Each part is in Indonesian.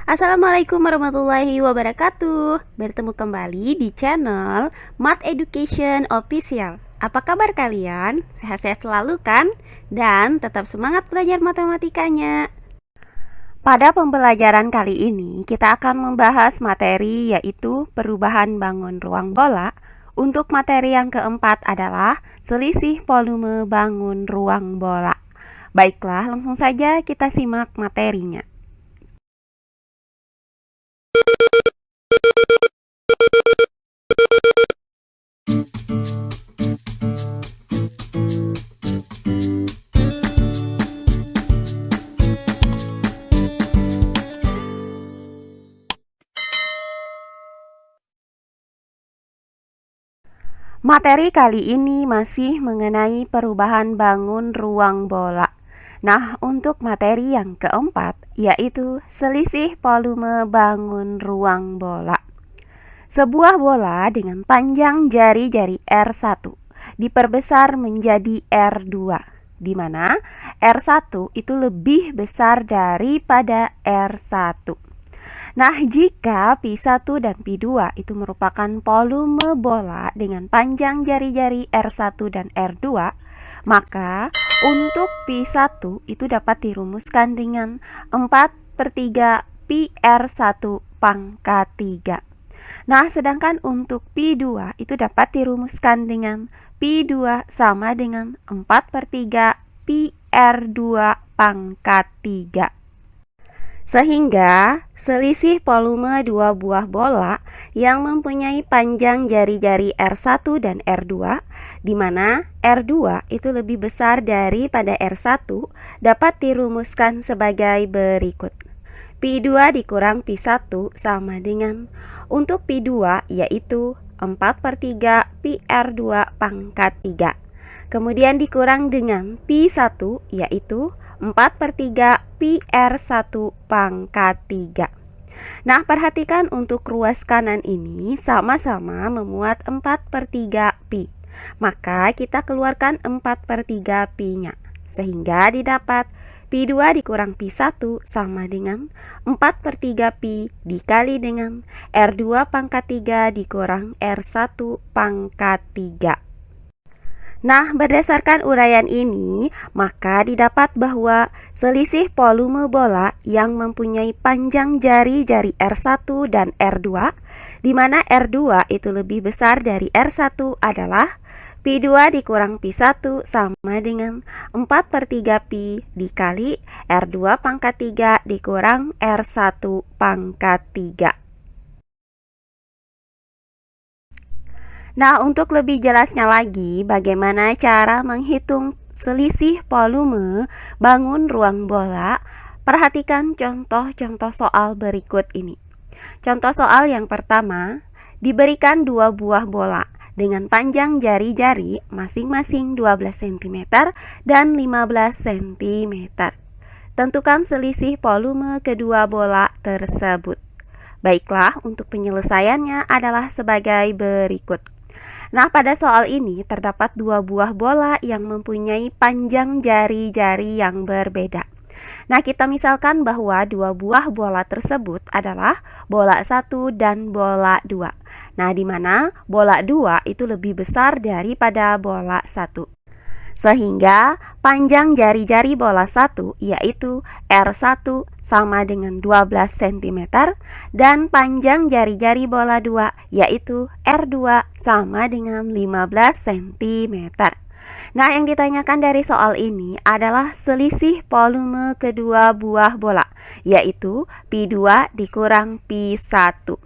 Assalamualaikum warahmatullahi wabarakatuh. Bertemu kembali di channel Math Education Official. Apa kabar kalian? Sehat-sehat selalu kan? Dan tetap semangat belajar matematikanya. Pada pembelajaran kali ini kita akan membahas materi yaitu perubahan bangun ruang bola. Untuk materi yang keempat adalah selisih volume bangun ruang bola. Baiklah, langsung saja kita simak materinya. Materi kali ini masih mengenai perubahan bangun ruang bola. Nah, untuk materi yang keempat yaitu selisih volume bangun ruang bola. Sebuah bola dengan panjang jari-jari R1 diperbesar menjadi R2, di mana R1 itu lebih besar daripada R1. Nah, jika Pi1 dan Pi2 itu merupakan volume bola dengan panjang jari-jari R1 dan R2, maka untuk Pi1 itu dapat dirumuskan dengan 4/3 Pi R1 pangkat 3. Nah, sedangkan untuk Pi2 itu dapat dirumuskan dengan Pi2 sama dengan 4/3 Pi R2 pangkat 3. Sehingga selisih volume dua buah bola yang mempunyai panjang jari-jari R1 dan R2, di mana R2 itu lebih besar daripada R1, dapat dirumuskan sebagai berikut. Pi2 dikurang Pi1 sama dengan, untuk Pi2 yaitu 4/3 Pi R2 pangkat 3. Kemudian dikurang dengan Pi1 yaitu 4/3 Pi R1 pangkat 3. Nah, perhatikan untuk ruas kanan ini sama-sama memuat 4/3 Pi. Maka kita keluarkan 4/3 Pi-nya. Sehingga didapat Pi2 dikurang Pi1 sama dengan 4/3 Pi dikali dengan R2 pangkat 3 dikurang R1 pangkat 3. Nah, berdasarkan uraian ini, maka didapat bahwa selisih volume bola yang mempunyai panjang jari-jari R1 dan R2, di mana R2 itu lebih besar dari R1 adalah Pi2 dikurang Pi1 sama dengan 4/3 Pi dikali R2 pangkat 3 dikurang R1 pangkat 3. Nah, untuk lebih jelasnya lagi bagaimana cara menghitung selisih volume bangun ruang bola, perhatikan contoh-contoh soal berikut ini. Contoh soal yang pertama, diberikan dua buah bola dengan panjang jari-jari masing-masing 12 cm dan 15 cm. Tentukan selisih volume kedua bola tersebut. Baiklah, untuk penyelesaiannya adalah sebagai berikut. Nah, pada soal ini terdapat dua buah bola yang mempunyai panjang jari-jari yang berbeda. Nah, kita misalkan bahwa dua buah bola tersebut adalah bola 1 dan bola 2. Nah, di mana bola 2 itu lebih besar daripada bola 1. Sehingga panjang jari-jari bola 1 yaitu R1 sama dengan 12 cm dan panjang jari-jari bola 2 yaitu R2 sama dengan 15 cm. Nah, yang ditanyakan dari soal ini adalah selisih volume kedua buah bola, yaitu Pi2 dikurang Pi1.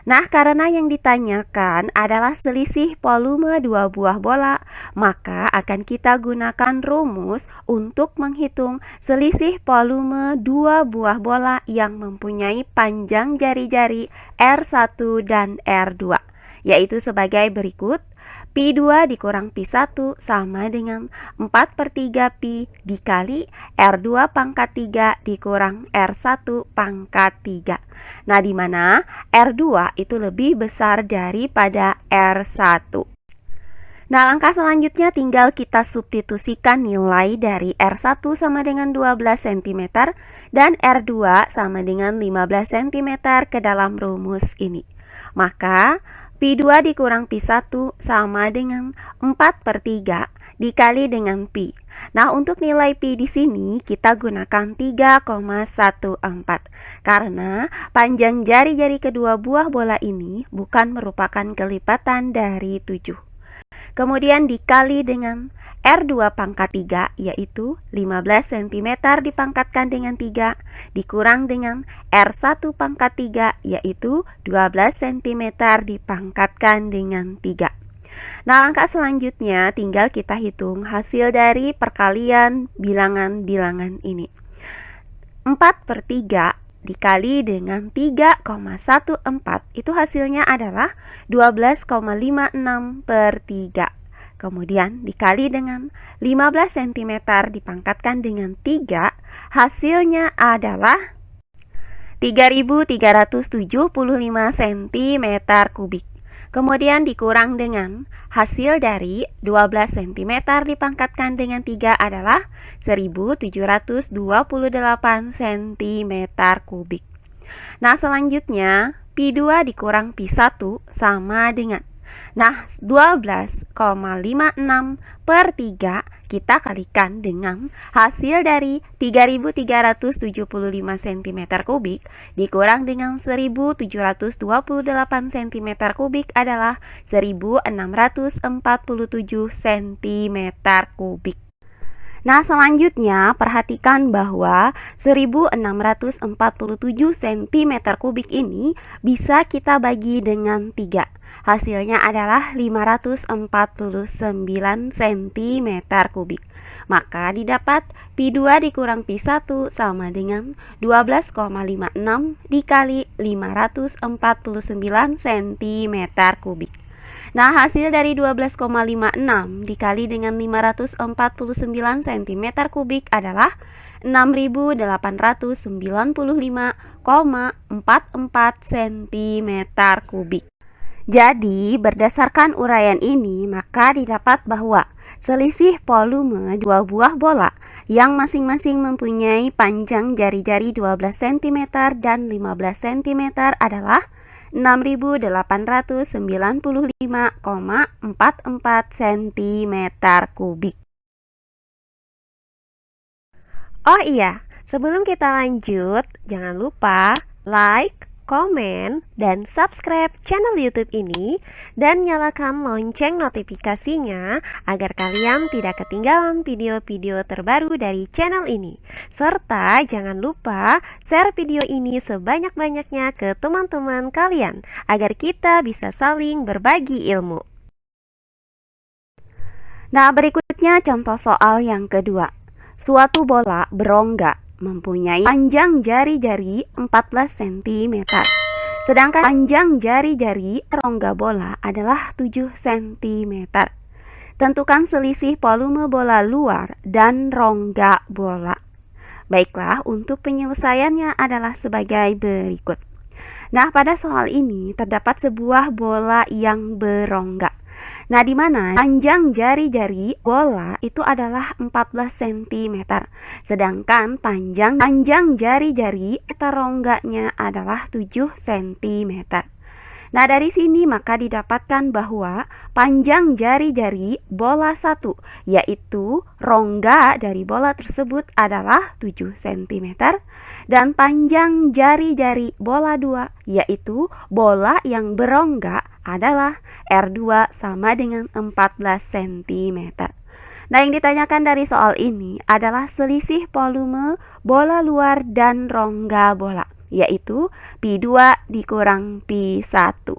Nah, karena yang ditanyakan adalah selisih volume dua buah bola, maka akan kita gunakan rumus untuk menghitung selisih volume dua buah bola yang mempunyai panjang jari-jari R1 dan R2, yaitu sebagai berikut. Pi2 dikurang Pi1 sama dengan 4/3 Pi dikali R2 pangkat 3 dikurang R1 pangkat 3. Nah, di mana R2 itu lebih besar daripada R1. Nah, langkah selanjutnya tinggal kita substitusikan nilai dari R1 sama dengan 12 cm dan R2 sama dengan 15 cm ke dalam rumus ini. Maka Pi2 dikurang Pi1 sama dengan 4/3 dikali dengan Pi. Nah, untuk nilai Pi di sini kita gunakan 3,14 karena panjang jari-jari kedua buah bola ini bukan merupakan kelipatan dari 7. Kemudian dikali dengan R2 pangkat 3 yaitu 15 cm dipangkatkan dengan 3 dikurang dengan R1 pangkat 3 yaitu 12 cm dipangkatkan dengan 3. Nah, langkah selanjutnya tinggal kita hitung hasil dari perkalian bilangan-bilangan ini. 4/3 dikali dengan 3,14 itu hasilnya adalah 12,56/3. Kemudian dikali dengan 15 cm dipangkatkan dengan 3, hasilnya adalah 3.375 cm kubik. Kemudian dikurang dengan hasil dari 12 cm dipangkatkan dengan 3 adalah 1.728 cm kubik. Nah, selanjutnya Pi2 dikurang Pi1 sama dengan 12,56/3 kita kalikan dengan hasil dari 3.375 cm kubik dikurang dengan 1.728 cm kubik adalah 1.647 cm kubik. Nah, selanjutnya perhatikan bahwa 1.647 cm kubik ini bisa kita bagi dengan 3. Hasilnya adalah 549 cm kubik. Maka didapat Pi2 dikurang Pi1 sama dengan 12,56 dikali 549 cm kubik. Nah, hasil dari 12,56 dikali dengan 549 cm kubik adalah 6.895,44 cm kubik. Jadi, berdasarkan uraian ini, maka didapat bahwa selisih volume dua buah bola yang masing-masing mempunyai panjang jari-jari 12 cm dan 15 cm adalah 6.895,44 cm kubik. Oh iya, sebelum kita lanjut, jangan lupa like, komen, dan subscribe channel YouTube ini dan nyalakan lonceng notifikasinya agar kalian tidak ketinggalan video-video terbaru dari channel ini. Serta jangan lupa share video ini sebanyak-banyaknya ke teman-teman kalian agar kita bisa saling berbagi ilmu. Nah, berikutnya contoh soal yang kedua. Suatu bola berongga mempunyai panjang jari-jari 14 cm. Sedangkan panjang jari-jari rongga bola adalah 7 cm. Tentukan selisih volume bola luar dan rongga bola. Baiklah, untuk penyelesaiannya adalah sebagai berikut. Nah, pada soal ini terdapat sebuah bola yang berongga. Nah, di mana panjang jari-jari bola itu adalah 14 cm, sedangkan panjang jari-jari rongganya adalah 7 cm. Nah, dari sini maka didapatkan bahwa panjang jari-jari bola 1, yaitu rongga dari bola tersebut adalah 7 cm, dan panjang jari-jari bola 2, yaitu bola yang berongga adalah R2 sama dengan 14 cm. Nah, yang ditanyakan dari soal ini adalah selisih volume bola luar dan rongga bola, yaitu Pi2 dikurang Pi1.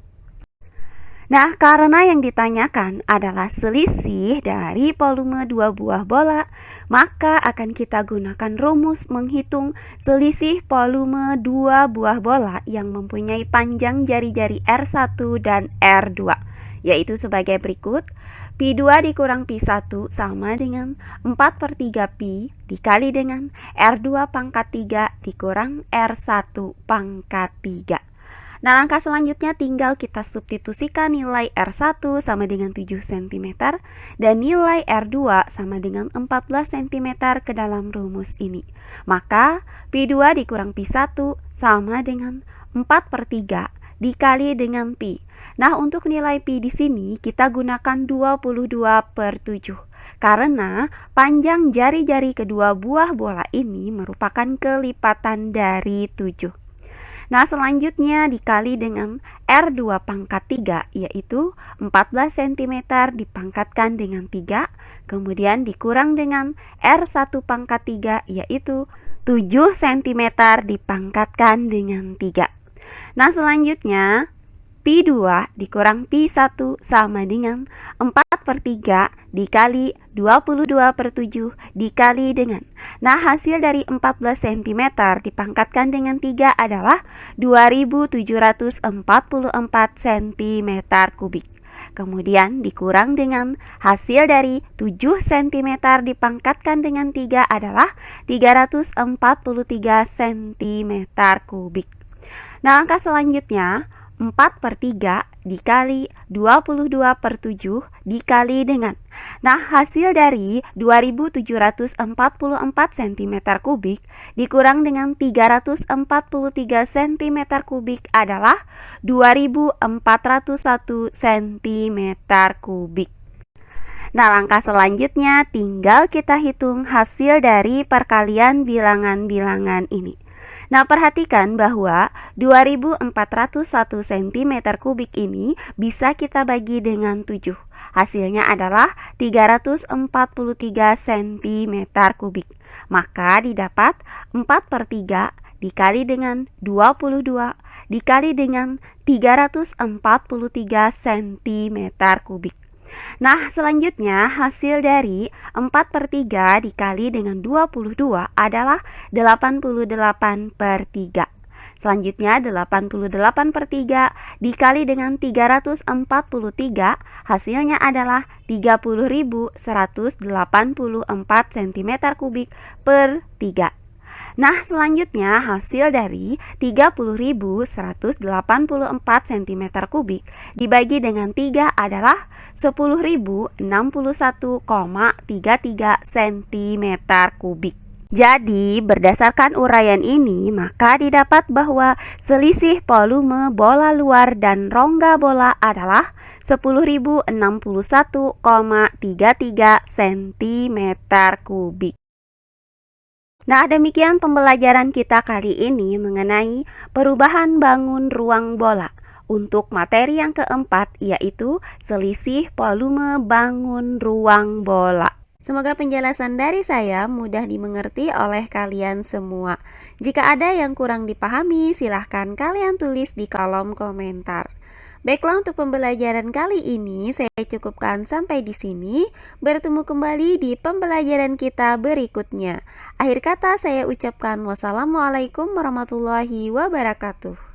Nah, karena yang ditanyakan adalah selisih dari volume dua buah bola, maka akan kita gunakan rumus menghitung selisih volume dua buah bola yang mempunyai panjang jari-jari R1 dan R2, yaitu sebagai berikut. Pi2 dikurang Pi1 sama dengan 4/3 Pi dikali dengan R2 pangkat 3 dikurang R1 pangkat 3. Nah, langkah selanjutnya tinggal kita substitusikan nilai R1 sama dengan 7 cm dan nilai R2 sama dengan 14 cm ke dalam rumus ini. Maka Pi2 dikurang Pi1 sama dengan 4/3 dikali dengan Pi. Nah, untuk nilai Pi di sini kita gunakan 22/7 karena panjang jari-jari kedua buah bola ini merupakan kelipatan dari 7. Nah, selanjutnya dikali dengan R2 pangkat 3, yaitu 14 cm dipangkatkan dengan 3, kemudian dikurang dengan R1 pangkat 3, yaitu 7 cm dipangkatkan dengan 3. Nah, selanjutnya Pi2 dikurang Pi1 sama dengan 4/3 dikali 22/7 dikali dengan. Nah, hasil dari 14 cm dipangkatkan dengan 3 adalah 2744 cm kubik. Kemudian dikurang dengan hasil dari 7 cm dipangkatkan dengan 3 adalah 343 cm kubik. Nah, angka selanjutnya 4/3 dikali 22/7 dikali dengan. Nah, hasil dari 2744 cm kubik dikurang dengan 343 cm kubik adalah 2401 cm kubik. Nah, langkah selanjutnya tinggal kita hitung hasil dari perkalian bilangan-bilangan ini. Nah, perhatikan bahwa 2401 cm kubik ini bisa kita bagi dengan 7. Hasilnya adalah 343 cm kubik. Maka didapat 4/3 dikali dengan 22 dikali dengan 343 cm kubik. Nah, selanjutnya hasil dari 4/3 dikali dengan 22 adalah 88/3. Selanjutnya 88/3 dikali dengan 343 hasilnya adalah 30.184 cm kubik per 3. Nah, selanjutnya hasil dari 30.184 cm kubik dibagi dengan 3 adalah 10.061,33 cm kubik. Jadi, berdasarkan uraian ini, maka didapat bahwa selisih volume bola luar dan rongga bola adalah 10.061,33 cm kubik. Nah, demikian pembelajaran kita kali ini mengenai perubahan bangun ruang bola. Untuk materi yang keempat, yaitu selisih volume bangun ruang bola. Semoga penjelasan dari saya mudah dimengerti oleh kalian semua. Jika ada yang kurang dipahami, silahkan kalian tulis di kolom komentar. Baiklah, untuk pembelajaran kali ini saya cukupkan sampai di sini. Bertemu kembali di pembelajaran kita berikutnya. Akhir kata saya ucapkan wassalamualaikum warahmatullahi wabarakatuh.